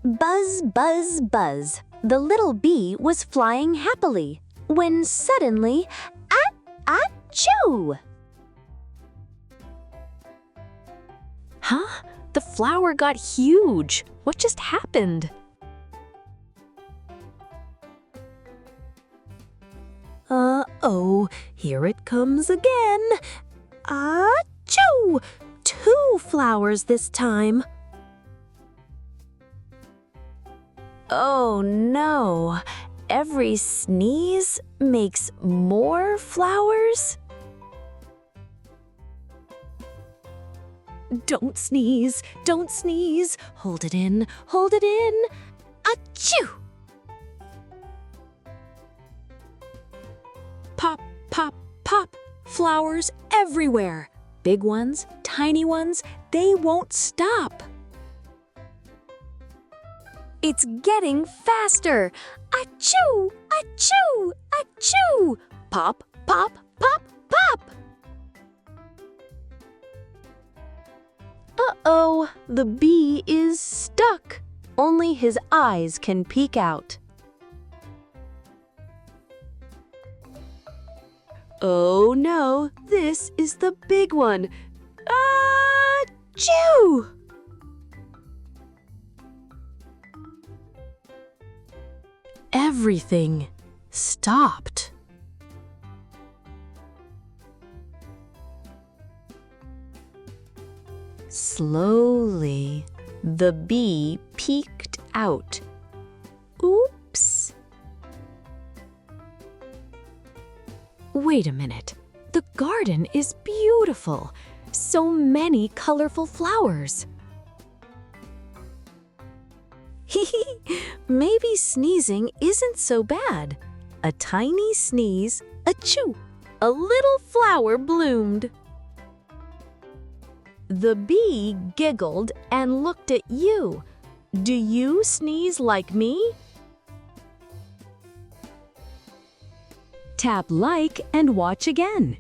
Buzz, buzz, buzz. The little bee was flying happily when suddenly, achoo! Huh? The flower got huge. What just happened? Uh-oh, here it comes again. Achoo! 2 flowers this time. Oh no, every sneeze makes more flowers? Don't sneeze, don't sneeze. Hold it in, hold it in. Achoo! Pop, pop, pop. Flowers everywhere. Big ones, tiny ones, they won't stop. It's getting faster. Achoo! Achoo! Achoo! Pop, pop, pop, pop! Uh-oh, the bee is stuck. Only his eyes can peek out. Oh no, this is the big one. Achoo! Everything stopped. Slowly, the bee peeked out. Oops! Wait a minute. The garden is beautiful. So many colorful flowers. Maybe sneezing isn't so bad. A tiny sneeze, achoo! A little flower bloomed. The bee giggled and looked at you. Do you sneeze like me? Tap like and watch again.